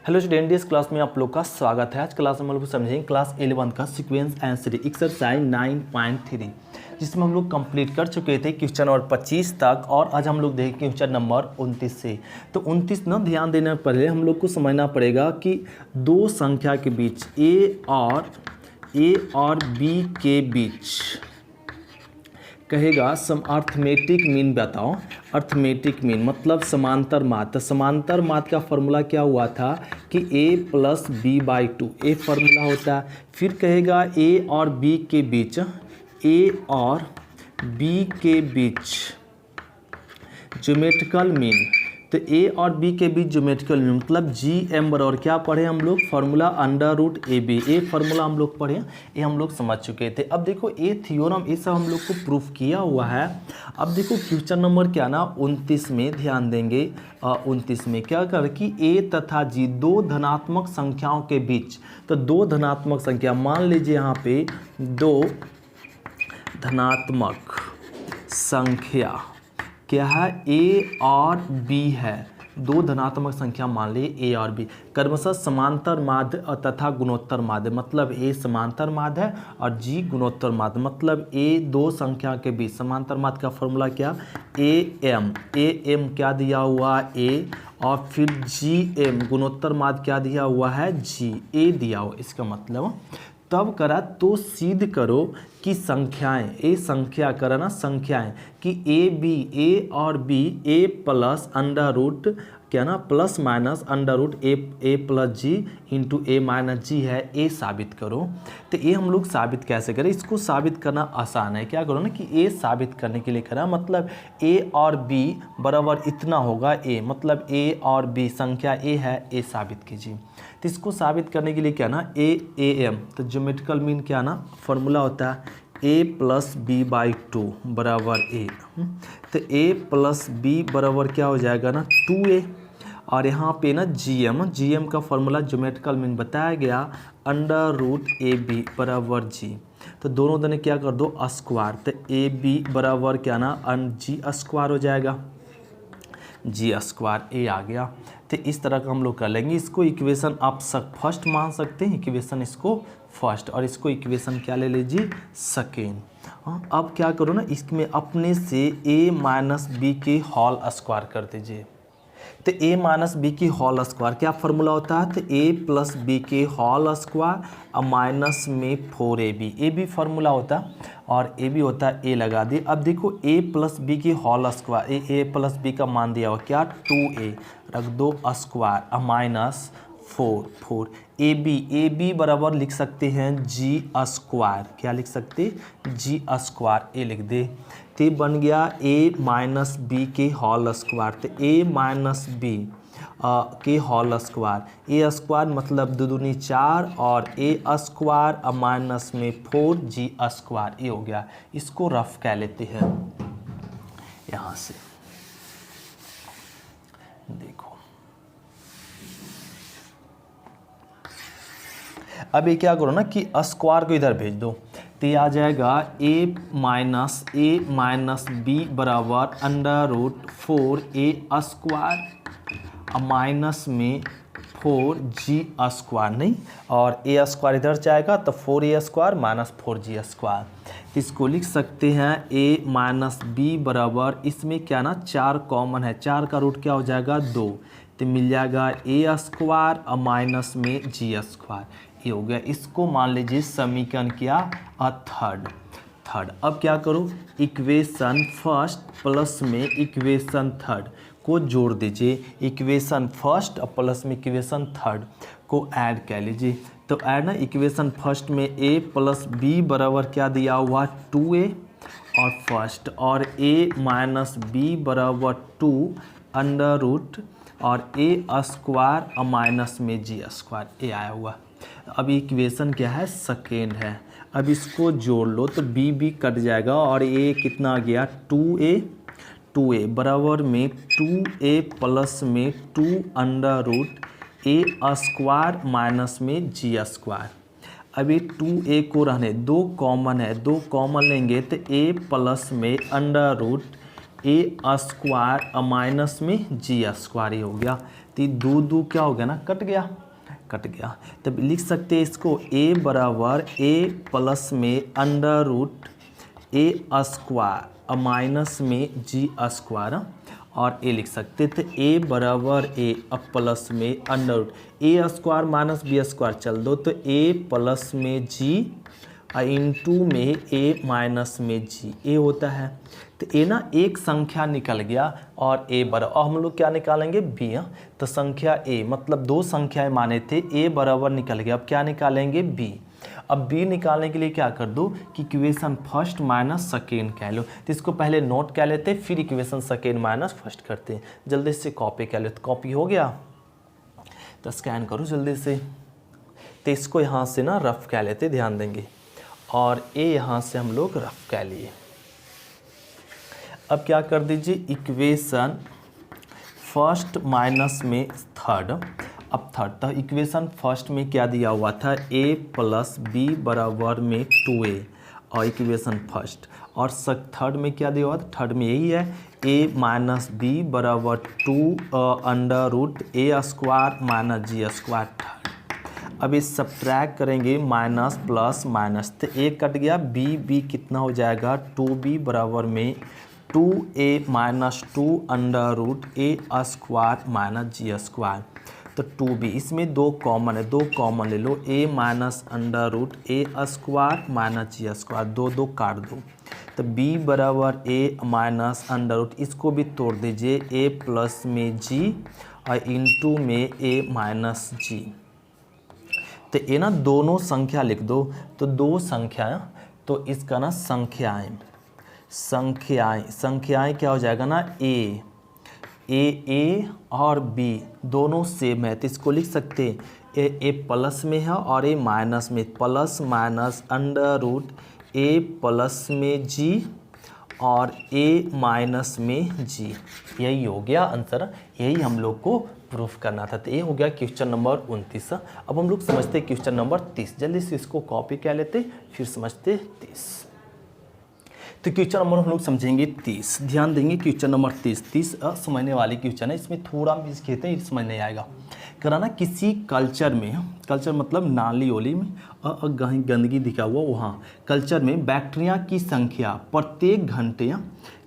Hello student, इस class में आप लोग का स्वागत है। आज क्लास में हम लोग समझेंगे क्लास 11 का सीक्वेंस एंड सीरीज एक्सरसाइज 9.3, जिसमें हम लोग कंप्लीट कर चुके थे क्वेश्चन नंबर 25 तक। और आज हम लोग देखें क्वेश्चन नंबर 29 से। तो 29 ना ध्यान देने पहले हम लोग को समझना पड़ेगा कि दो संख्या के बीच ए और बी के बीच कहेगा अर्थमेटिक मीन बताओ। अर्थमेटिक मीन मतलब समांतर माध्य। तो समांतर माध्य का फॉर्मूला क्या हुआ था कि a plus B by two, ए फॉर्मूला होता है। फिर कहेगा a और b के बीच, a और b के बीच ज्योमेट्रिकल मीन। तो a और b के बीच ज्योमेट्रिकल मीन मतलब जी एम बराबर क्या पढ़े हम लोग, formula under root A B. ए फार्मूला हम लोग पढ़े, ये हम लोग समझ चुके थे। अब देखो ए थ्योरम ये सब हम लोग को प्रूफ किया हुआ है। अब देखो क्वेश्चन नंबर क्या ना 29 में ध्यान देंगे। 29 में क्या कर कि ए तथा जी दो धनात्मक संख्याओं के बीच, तो दो धनात्मक संख्या मान लीजिए यहाँ पे दो धनात्मक संख्या क्या है, ए और बी है। दो धनात्मक संख्या मान लीजिए ए और बी, क्रमशः समांतर माध्य तथा गुणोत्तर माध्य। मतलब ए समांतर माध्य है और जी गुणोत्तर माध्य। मतलब ए दो संख्या के बीच समांतर माध्य का फॉर्मूला क्या, ए एम क्या दिया हुआ ए, और फिर जी एम गुणोत्तर माध्य क्या दिया हुआ है, जी ए दिया हुआ। इसका मतलब तब करा तो सिद्ध करो कि संख्याएं, ए संख्या करा ना संख्याएं कि ए और बी ए प्लस अंडर रूट क्या ना प्लस माइनस अंडर रूट ए प्लस जी इंटू ए माइनस जी है, ए साबित करो। तो ये हम लोग साबित कैसे करें, इसको साबित करना आसान है। क्या करो ना कि ए साबित करने के लिए करा, मतलब ए और बी बराबर इतना होगा ए, मतलब ए और बी संख्या ए है, ए साबित कीजिए। तो इसको साबित करने के लिए क्या ना ए एम, तो ज्योमेट्रिकल मीन क्या ना फॉर्मूला होता है ए प्लस बी बाई टू बराबर ए। तो ए प्लस बी बराबर क्या हो जाएगा ना 2a। और यहाँ पे ना जी एम का फॉर्मूला ज्योमेट्रिकल मीन बताया गया अंडर रूट ए बी बराबर जी। तो दोनों दोनों क्या कर दो स्क्वायर, तो ए बी बराबर क्या ना जी स्क्वायर हो जाएगा, जी स्क्वायर ए आ गया। तो इस तरह का हम लोग कर लेंगे। इसको इक्वेशन आप फर्स्ट मान सकते हैं, इक्वेशन इसको फर्स्ट, और इसको इक्वेशन क्या ले लीजिए सेकेंड। हाँ, अब क्या करो ना इसमें अपने से a माइनस बी के होल स्क्वायर कर दीजिए। तो a माइनस बी की होल स्क्वायर क्या फार्मूला होता है, तो a प्लस बी के होल स्क्वायर और माइनस में 4ab, ए भी फार्मूला होता है और ए भी होता है, ए लगा दिए। अब देखो a प्लस बी की होल स्क्वायर, ए प्लस बी का मान दिया हुआ क्या 2a, रख दो स्क्वायर और माइनस 4 ए बी बराबर लिख सकते हैं जी स्क्वायर। क्या लिख सकते, जी स्क्वायर ए लिख दे। तो बन गया ए माइनस बी के होल स्क्वायर। तो ए माइनस बी के होल स्क्वायर, ए स्क्वायर मतलब दो दूनी 4 और ए स्क्वायर माइनस में 4 जी स्क्वायर, ये हो गया। इसको रफ कह लेते हैं यहाँ से, देखो अब ये क्या करो ना कि स्क्वायर को इधर भेज दो, तो ये आ जाएगा ए माइनस बी बराबर under root 4a square minus में 4g स्क्वायर, नहीं और a स्क्वायर इधर जाएगा तो 4a square minus 4g square. इसको लिख सकते हैं a माइनस बी बराबर, इसमें क्या ना 4 कॉमन है, 4 का रूट क्या हो जाएगा 2, तो मिल जाएगा a स्क्वायर और माइनस में g स्क्वायर, ये हो गया। इसको मान लीजिए समीकरण क्या थर्ड। अब क्या करो, इक्वेशन फर्स्ट प्लस में इक्वेशन थर्ड को जोड़ दीजिए। इक्वेशन फर्स्ट और प्लस में इक्वेशन थर्ड को ऐड कर लीजिए। तो ऐड ना इक्वेशन फर्स्ट में a प्लस बी बराबर क्या दिया हुआ 2a और फर्स्ट, और a माइनस बी बराबर 2 अंडर रूट और a स्क्वायर और माइनस में जी स्क्वायर, ए आया हुआ। अब इक्वेशन क्या है सेकेंड है। अब इसको जोड़ लो तो बी कट जाएगा और ए कितना आ गया 2a बराबर में 2a प्लस में 2 अंडर रूट ए स्क्वायर माइनस में जी स्क्वायर। अब ये 2a को रहने दो कॉमन है, दो कॉमन लेंगे तो a प्लस में अंडर रूट ए स्क्वायर माइनस में जी स्क्वायर, हो गया। तो दो दो क्या हो गया ना, कट गया, कट गया। तब लिख सकते हैं इसको a बराबर a प्लस में under root a square minus में g स्क्वायर, और a लिख सकते थे a बराबर a प्लस में under root a square minus b square चल दो, तो a प्लस में g इंटू में a माइनस में g a होता है। तो a ना एक संख्या निकल गया और a बराबर, और हम लोग क्या निकालेंगे b। तो संख्या a मतलब दो संख्याएं माने थे, a बराबर निकल गया, अब क्या निकालेंगे b। अब b निकालने के लिए क्या कर दो कि इक्वेशन फर्स्ट माइनस सेकेंड कह लो। तो इसको पहले नोट कर लेते, फिर इक्वेशन सेकेंड माइनस फर्स्ट करते हैं। जल्दी से कॉपी कर लेते, कॉपी हो गया तो स्कैन करो जल्दी से। तो इसको यहाँ से ना रफ कह लेते, ध्यान देंगे, और a यहाँ से हम लोग रफ कह लिए। अब क्या कर दीजिए, इक्वेशन फर्स्ट माइनस में थर्ड, अब थर्ड, तो इक्वेशन फर्स्ट में क्या दिया हुआ था, a प्लस बी बराबर में 2a, और इक्वेशन फर्स्ट, और थर्ड में क्या दिया हुआ था, थर्ड में यही है a माइनस बी बराबर 2 under root a square minus g square third. अब इस सब्ट्रैक्ट करेंगे, माइनस प्लस माइनस, तो a कट गया, b कितना हो जाएगा 2b बराबर में 2a minus 2 under root a square minus g square. तो 2b, इसमें दो कॉमन है, दो कॉमन ले लो, a minus under root a square minus g square, दो दो काट दो, तो b बराबर a माइनस अंडर रूट, इसको भी तोड़ दीजिए, a प्लस में g और इंटू में a माइनस g। तो ये ना दोनों संख्या लिख दो, तो दो संख्या, तो इसका ना संख्याएं क्या हो जाएगा ना, ए और b दोनों सेम है, तो इसको लिख सकते हैं ए प्लस में है और ए माइनस में, प्लस माइनस अंडर रूट ए प्लस में g और ए माइनस में g। यही हो गया आंसर, यही हम लोग को प्रूफ करना था। तो ये हो गया क्वेश्चन नंबर 29। अब हम लोग समझते हैं क्वेश्चन नंबर 30। जल्दी से इसको कॉपी कर लेते, फिर समझते 30। तो क्वेश्चन नंबर हम लोग समझेंगे 30, ध्यान देंगे। क्वेश्चन नंबर 30 समझने वाली क्वेश्चन है, इसमें थोड़ा भी कहते हैं समझ नहीं आएगा। कराना किसी कल्चर में, कल्चर मतलब नाली ओली में गंदगी दिखा हुआ, वहाँ कल्चर में बैक्टीरिया की संख्या प्रत्येक घंटे,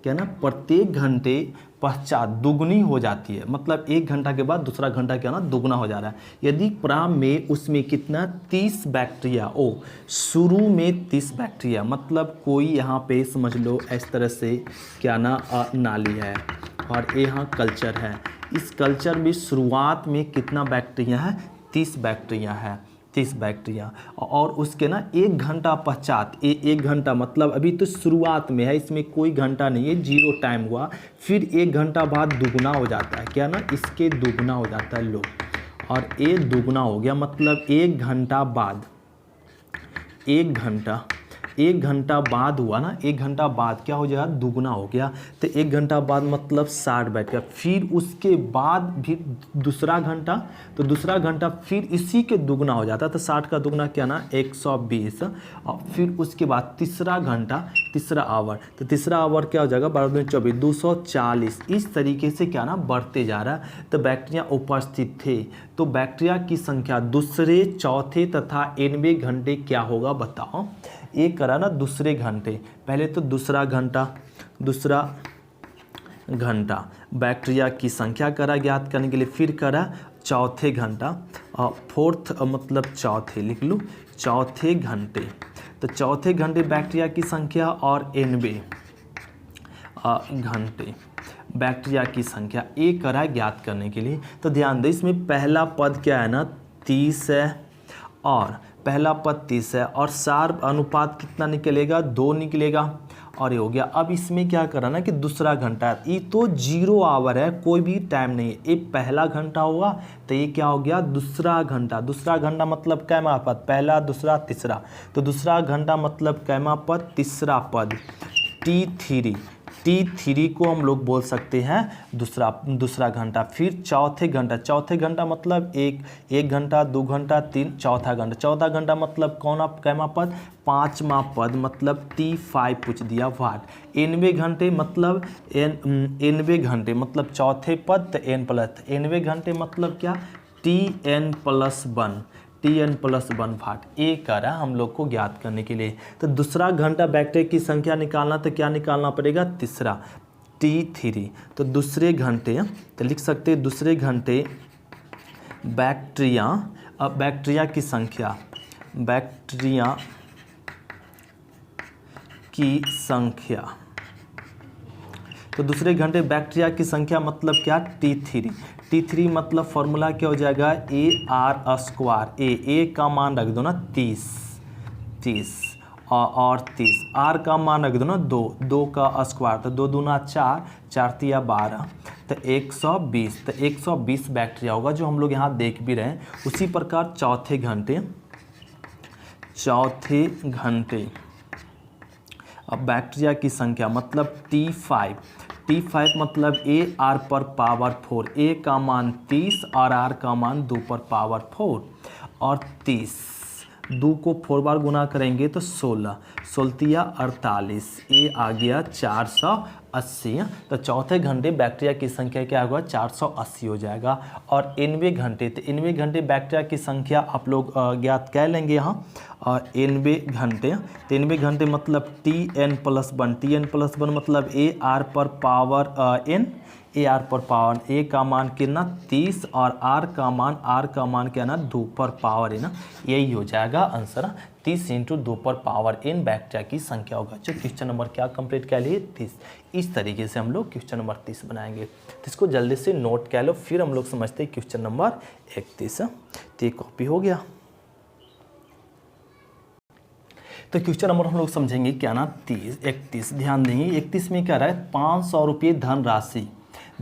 क्या ना, प्रत्येक घंटे पश्चात दुगनी हो जाती है। मतलब एक घंटा के बाद दूसरा घंटा क्या ना दुगना हो जा रहा है। यदि प्रारंभ में उसमें कितना 30 बैक्टीरिया, शुरू में 30 बैक्टीरिया, मतलब कोई यहाँ पे समझ लो इस तरह से क्या ना नाली है और यहाँ कल्चर है। इस कल्चर में शुरुआत में कितना बैक्टीरिया है, 30 बैक्टीरिया है, 30 बैक्टीरिया। और उसके ना एक घंटा पश्चात, एक घंटा मतलब अभी तो शुरुआत में है, इसमें कोई घंटा नहीं है, 0 टाइम हुआ, फिर एक घंटा बाद दुगना हो जाता है, क्या ना, इसके दुगना हो जाता है लो, और ये दुगना हो गया, मतलब एक घंटा बाद, एक घंटा बाद हुआ ना, एक घंटा बाद क्या हो जाएगा, दुगना हो गया। तो एक घंटा बाद मतलब 60 बैठ गया, फिर उसके बाद भी दूसरा घंटा, तो दूसरा घंटा फिर इसी के दुगना हो जाता, तो 60 का दुगना क्या ना 120, और फिर उसके बाद तीसरा घंटा, तीसरा आवर, तो तीसरा आवर क्या हो जाएगा 12 240। इस तरीके से क्या ना बढ़ते जा रहा है। तो बैक्टीरिया उपस्थित थे, तो बैक्टीरिया की संख्या दूसरे, चौथे तथा 90 घंटे क्या होगा बताओ। एक करा ना दूसरे घंटे, पहले तो दूसरा घंटा बैक्टीरिया की संख्या करा ज्ञात करने के लिए, फिर करा चौथे घंटा, फोर्थ मतलब चौथे लिख लो, चौथे घंटे, तो चौथे घंटे बैक्टीरिया की संख्या और 90 घंटे बैक्टीरिया की संख्या, एक करा ज्ञात करने के लिए। तो ध्यान दे, इसमें पहला पद क्या है ना 30 है, और पहला पद 30 है, और सार अनुपात कितना निकलेगा 2 निकलेगा, और ये हो गया। अब इसमें क्या करा ना कि दूसरा घंटा, ये तो 0 आवर है, कोई भी टाइम नहीं है, ये पहला घंटा होगा, तो ये क्या हो गया दूसरा घंटा। दूसरा घंटा मतलब कैमा पद, पहला दूसरा तीसरा, तो दूसरा घंटा मतलब कैमा पद, तीसरा पद T3, T3 को हम लोग बोल सकते हैं दूसरा घंटा। फिर चौथे घंटा मतलब एक घंटा, 2 घंटा, 3, चौथा घंटा मतलब कैमा पद, 5वां पद मतलब T5 पूछ दिया वाट। 90 घंटे मतलब 90 घंटे मतलब चौथे पद तो n+, 90 घंटे मतलब क्या, Tn+1 वाट। ए करा हम लोग को ज्ञात करने के लिए। तो दूसरा घंटा बैक्टीरिया की संख्या निकालना तो क्या निकालना पड़ेगा, तीसरा T3। तो दूसरे घंटे तो लिख सकते हैं दूसरे घंटे बैक्टीरिया की संख्या, तो दूसरे घंटे बैक्टीरिया की संख्या मतलब क्या, T3 मतलब फॉर्मूला क्या हो जाएगा, AR²। ए का मान रख दो ना 30 और 30, आर का मान रख दो ना 2 का स्क्वायर, तो 2 दूना 4, 4 तिया 12, तो 120। तो 120 बैक्टीरिया होगा जो हम लोग यहाँ देख भी रहे हैं। उसी प्रकार चौथे घंटे अब बैक्टीरिया की संख्या मतलब T5 मतलब AR पर पावर 4, A का मान 30 और R का मान 2 पर पावर 4 और 30, 2 को 4 बार गुना करेंगे तो 16, 16 48, ये आ गया 480। तो चौथे घंटे बैक्टीरिया की संख्या क्या होगा, 480 हो जाएगा। और 90 घंटे, तो 90 घंटे बैक्टीरिया की संख्या आप लोग ज्ञात कर लेंगे यहाँ। और 90 घंटे मतलब Tn+1 मतलब AR पर पावर n, AR पर पावर A का मान कितना 30 और R का मान क्या ना 2 पर पावर n, यही हो जाएगा आंसर। 30 × 2 पर पावर n बैक्टीरिया की संख्या होगा। जो क्वेश्चन नंबर क्या कंप्लीट कर लिए 30। इस तरीके से हम लोग क्वेश्चन नंबर 30 बनाएंगे। तो इसको जल्दी से नोट कर लो, फिर हम लोग समझते हैं क्वेश्चन नंबर 31। तो ये कॉपी हो गया। तो क्वेश्चन नंबर हम लोग समझेंगे क्या ना 31। ध्यान देंगे 31 में क्या रहा है, 500 रुपये धनराशि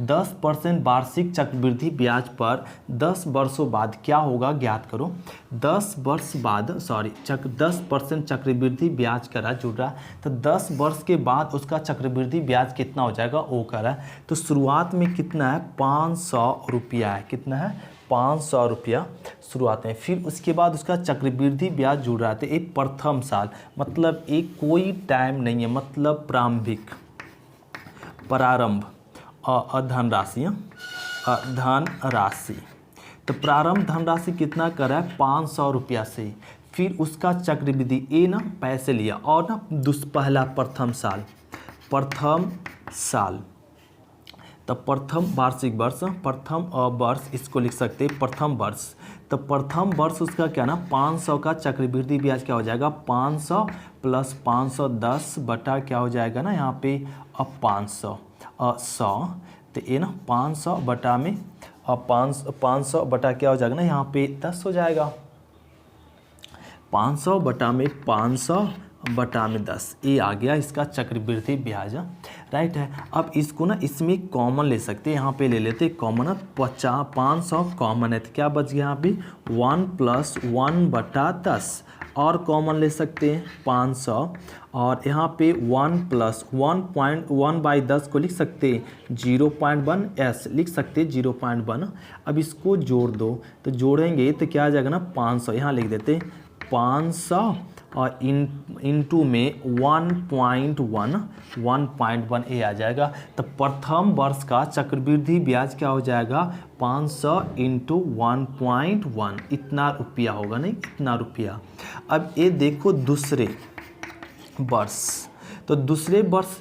10% वार्षिक चक्रवृद्धि ब्याज पर 10 वर्षों बाद क्या होगा ज्ञात करो। 10 वर्ष बाद 10% चक्रवृद्धि ब्याज करा जुड़ रहा, तो 10 वर्ष के बाद उसका चक्रवृद्धि ब्याज कितना हो जाएगा वो करा। तो शुरुआत में कितना है, 500 रुपया है, कितना है 500 रुपया शुरुआत में। फिर उसके बाद उसका चक्रवृद्धि ब्याज जुड़ रहा था, एक प्रथम साल मतलब एक कोई टाइम नहीं है, मतलब प्रारंभ धनराशि। तो प्रारंभ धनराशि कितना करा है 500 रुपया से। फिर उसका चक्रवृद्धि ए ना पैसे लिया और ना पहला प्रथम साल तो प्रथम वार्षिक वर्ष, प्रथम वर्ष इसको लिख सकते हैं प्रथम वर्ष। तो प्रथम वर्ष उसका क्या ना 500 का चक्रवृद्धि ब्याज क्या हो जाएगा 500 + 510 बटा क्या हो जाएगा ना यहाँ पे 500 100। तो ये ना 500 बटा में 500 बटा क्या हो जाएगा ना यहाँ पे 10 हो जाएगा। 500 बटा में 500 बटा में 10, ये आ गया इसका चक्रवृद्धि ब्याज, राइट है। अब इसको ना इसमें कॉमन ले सकते हैं, यहाँ पे ले लेते हैं कॉमन। 500 कॉमन है तो क्या बच गया यहाँ पे 1 + 1 बटा 10 और कॉमन ले सकते हैं 500 और यहाँ पे 1 + 1.1/10 को लिख सकते हैं 0.1 s लिख सकते हैं 0.1। अब इसको जोड़ दो तो जोड़ेंगे तो क्या आ जाएगा ना 500, यहाँ लिख देते 500 और इंटू में 1.1 ए आ जाएगा। तो प्रथम वर्ष का चक्रवृद्धि ब्याज क्या हो जाएगा 500 × 1.1, इतना रुपया होगा, नहीं इतना रुपया। अब ये देखो दूसरे वर्ष, तो दूसरे वर्ष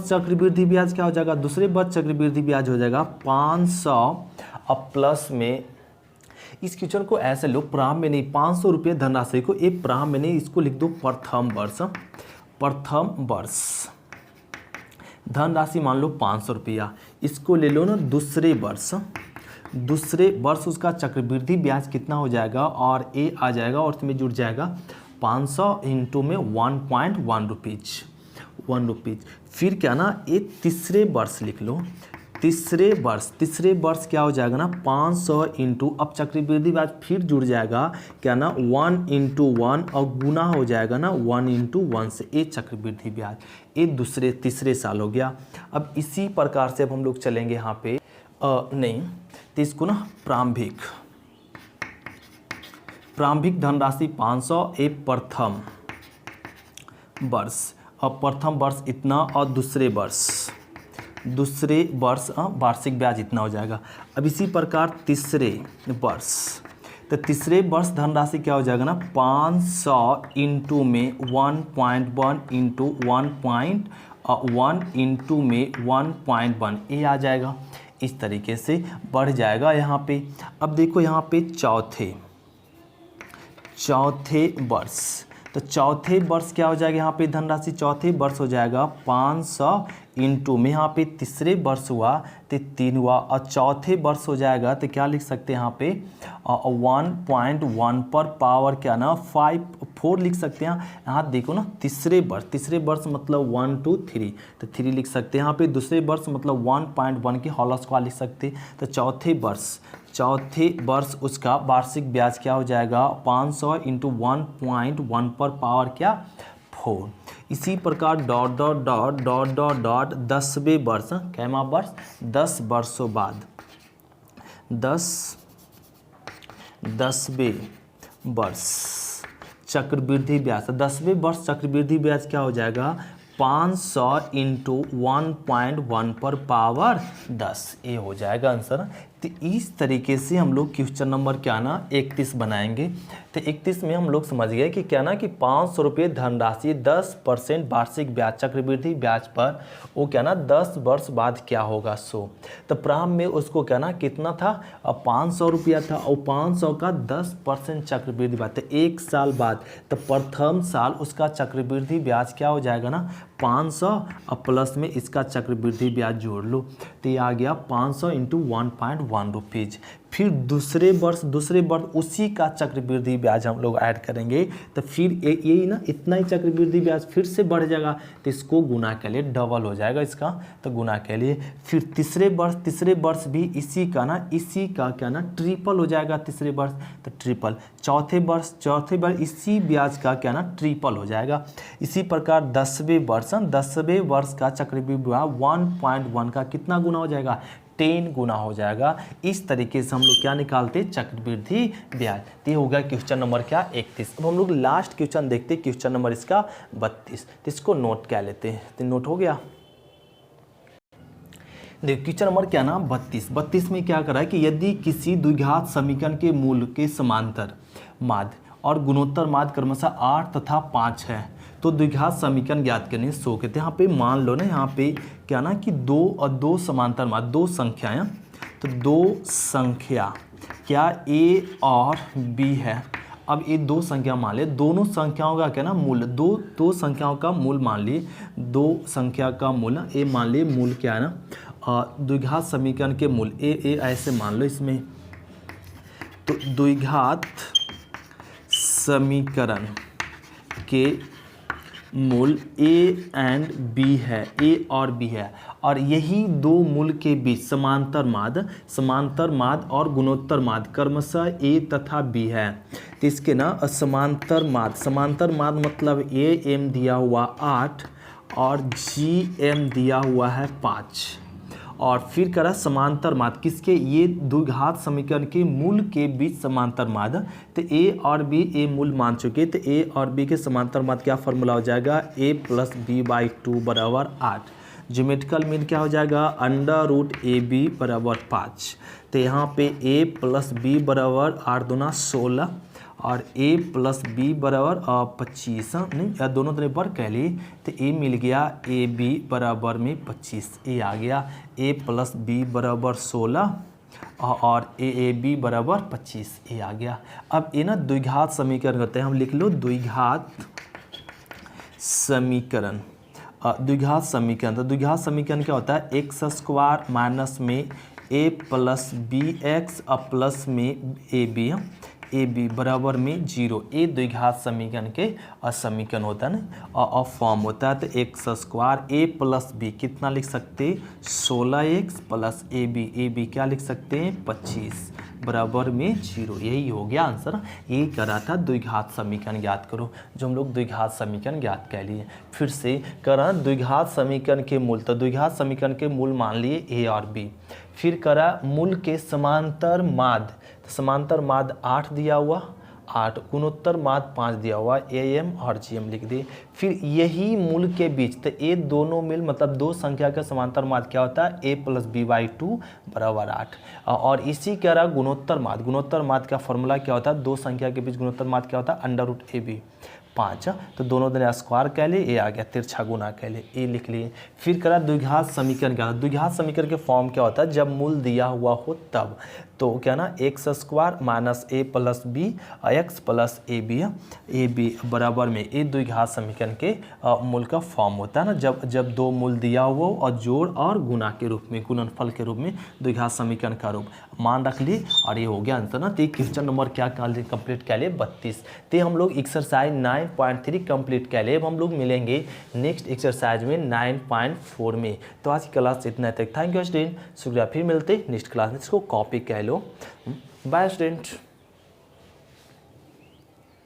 चक्रवृद्धि ब्याज क्या हो जाएगा, दूसरे वर्ष चक्रवृद्धि ब्याज हो जाएगा 500 अब प्लस में इस क्वेश्चन को ऐसे लो, प्रारंभ में नहीं 500 रुपये धनराशि को एक प्रारंभ में नहीं, इसको लिख दो प्रथम वर्ष धनराशि मान लो 500 रुपया। इसको ले लो ना दूसरे वर्ष उसका चक्रवृद्धि ब्याज कितना हो जाएगा और ए आ जाएगा और इसमें जुड़ जाएगा 500 इंटू में 1.1 रुपीज़। फिर क्या ना ये तीसरे वर्ष लिख लो, तीसरे वर्ष क्या हो जाएगा ना 500 इंटू, अब चक्रवृद्धि ब्याज फिर जुड़ जाएगा क्या ना 1 इंटू 1 और गुना हो जाएगा ना 1 इंटू 1 से, ये चक्रवृद्धि ब्याज ये तीसरे साल हो गया। अब इसी प्रकार से अब हम लोग चलेंगे यहाँ पे नहीं तो इसको ना प्रारंभिक धनराशि 500 ए प्रथम वर्ष, और प्रथम वर्ष इतना और दूसरे वर्ष वार्षिक ब्याज इतना हो जाएगा। अब इसी प्रकार तीसरे वर्ष धनराशि क्या हो जाएगा ना 500 इंटू में 1.1 इंटू 1 इंटू में 1.1 ये आ जाएगा। इस तरीके से बढ़ जाएगा यहाँ पे। अब देखो यहाँ पे चौथे वर्ष, तो चौथे वर्ष क्या हो जाएगा यहाँ पे धनराशि, चौथे वर्ष हो जाएगा 500 इंटू में यहाँ पे तीसरे वर्ष हुआ तो 3 हुआ, और चौथे वर्ष हो जाएगा तो क्या लिख सकते हैं यहाँ पे 1.1 पर पावर क्या ना 4 लिख सकते हैं। यहाँ देखो ना तीसरे वर्ष मतलब 1 2 3 तो 3 लिख सकते हैं यहाँ पे, दूसरे वर्ष मतलब 1.1 की होल स्क्वायर लिख सकते हैं। तो चौथे वर्ष उसका वार्षिक ब्याज क्या हो जाएगा 500 इंटू 1.1 पर पावर क्या 4। इसी प्रकार डॉट 10वें वर्ष, कैमा वर्ष 10 वर्षों बाद 10वें वर्ष चक्रवृद्धि ब्याज, 10वें वर्ष चक्रवृद्धि ब्याज क्या हो जाएगा 500 इंटू 1.1 पर पावर 10, ये हो जाएगा आंसर। तो इस तरीके से हम लोग क्वेश्चन नंबर क्या ना 31 बनाएंगे। तो 31 में हम लोग समझ गए कि क्या ना कि 500 रुपये धनराशि 10% वार्षिक ब्याज चक्रवृद्धि ब्याज पर वो क्या ना 10 वर्ष बाद क्या होगा 100। तो प्रारंभ में उसको क्या ना कितना था 500 रुपया था, और 500 का 10% चक्रवृद्धि ब्याज, तो 1 साल बाद तो प्रथम साल उसका चक्रवृद्धि ब्याज क्या हो जाएगा ना 500 और प्लस में इसका चक्रवृद्धि ब्याज जोड़ लो, तो ये आ गया 500 इंटू 1.1 रुपीज़। फिर दूसरे वर्ष उसी का चक्रवृद्धि ब्याज हम लोग ऐड करेंगे, तो फिर यही ना इतना ही चक्रवृद्धि ब्याज फिर से बढ़ जाएगा, तो इसको गुना के लिए डबल हो जाएगा इसका, तो गुना के लिए फिर तीसरे वर्ष भी इसी का क्या ना ट्रिपल हो जाएगा तीसरे वर्ष, तो ट्रिपल। चौथे वर्ष इसी ब्याज का क्या ना ट्रिपल हो जाएगा। इसी प्रकार 10वें वर्ष का चक्रवृद्धि ब्याज 1.1 का कितना गुना हो जाएगा 10 गुना हो जाएगा। इस तरीके से हम लोग क्या निकालते चक्रवृद्धि ब्याज। तो ये हो गया क्वेश्चन नंबर क्या 31। अब हम लोग लास्ट क्वेश्चन देखते हैं, क्वेश्चन नंबर इसका 32। तो इसको नोट क्या लेते हैं, तो नोट हो गया। देखिए क्वेश्चन नंबर क्या ना 32 में क्या करा है कि यदि किसी द्विघात समीकरण के मूल के समांतर माध्य और गुणोत्तर माध्य क्रमशः 8 तथा 5 है तो द्विघात समीकरण ज्ञात करने सो कहते हैं। यहाँ पे मान लो ना यहाँ पे क्या ना कि दो समांतर माध्य, दो संख्याएं, तो दो संख्या क्या a और b है। अब ये दो संख्या मान लिए, दोनों संख्याओं का क्या ना मूल, दो संख्याओं का मूल मान लिए, दो संख्या का मूल ना ए मान लिए, मूल क्या है ना द्विघात समीकरण के मूल ए ऐसे मान लो इसमें। तो द्विघात समीकरण के मूल a एंड b है, a और b है, और यही दो मूल के बीच समांतर माध्य और गुणोत्तर माध्य क्रमशः a तथा b है। तो इसके ना समांतर माध्य मतलब am दिया हुआ 8 और gm दिया हुआ है 5, और फिर करा समांतर माध्य किसके, ये द्विघात समीकरण के मूल के बीच समांतर माध्य। तो a और b a मूल मान चुके, तो a और b के समांतर माध्य क्या फॉर्मूला हो जाएगा a प्लस b/2 बराबर 8। ज्योमेट्रिकल मीन क्या हो जाएगा √ab बराबर 5। तो यहाँ पे a प्लस b बराबर 8 दूना 16 और a प्लस b बराबर 25, नहीं या दोनों तरफ पर कह ली, तो a मिल गया ए बी बराबर में 25, a आ गया a प्लस b बराबर 16 और ए बी बराबर 25, a आ गया। अब ये ना द्विघात समीकरण होते हैं, हम लिख लो द्विघात समीकरण। तो द्विघात समीकरण क्या होता है x² माइनस में a plus B X plus में ए बी ए बी बराबर में 0, ये द्विघात समीकरण के समीकरण होता है ना और फॉर्म होता है। तो एक्स स्क्वायर ए प्लस बी कितना लिख सकते हैं 16x प्लस ए बी क्या लिख सकते हैं 25 बराबर में 0, यही हो गया आंसर। यही करा था द्विघात समीकरण ज्ञात करो, जो हम लोग द्विघात समीकरण ज्ञात कर लिए। फिर से करा द्विघात समीकरण के मूल, तो द्विघात समीकरण के मूल मान लिए ए और बी। फिर करा मूल के समांतर माध्य, तो समांतर माध्य 8 दिया हुआ, 8 गुणोत्तर माध्य 5 दिया हुआ, ए एम और जी एम लिख दिए। फिर यही मूल के बीच, तो ये दोनों मिल मतलब दो संख्या का समांतर माध्य क्या होता है a प्लस बी बाई 2 बराबर 8। और इसी के रहा गुणोत्तर माध्य का फॉर्मूला क्या होता है, दो संख्या के बीच गुणोत्तर माध्य क्या होता है अंडर रूट ए बी 5। तो दोनों दिन स्क्वायर कह ले, ए आ गया तिरछा गुना कह ले, ए लिख लिए। फिर करा द्विघात समीकरण क्या, द्विघात समीकरण के फॉर्म क्या होता है जब मूल दिया हुआ हो तब, तो क्या ना X square minus A plus B X plus A B बराबर में ए द्विघात समीकरण के मूल का फॉर्म होता है ना, जब दो मूल दिया हुआ हो और जोड़ और गुना के रूप में, गुणनफल के रूप में द्विघात समीकरण का रूप मान रख लिए। और ये हो गया आंसर ना। तो क्वेश्चन नंबर क्या कंप्लीट कर लिए 32। तो हम लोग एक्सरसाइज 9.3 कंप्लीट कर लिए। अब हम लोग मिलेंगे नेक्स्ट एक्सरसाइज में 9.4 में। तो आज की क्लास इतना तक, थैंक यू स्टूडेंट, शुक्रिया। फिर मिलते नेक्स्ट क्लास में, इसको कॉपी कर लो। Bye student.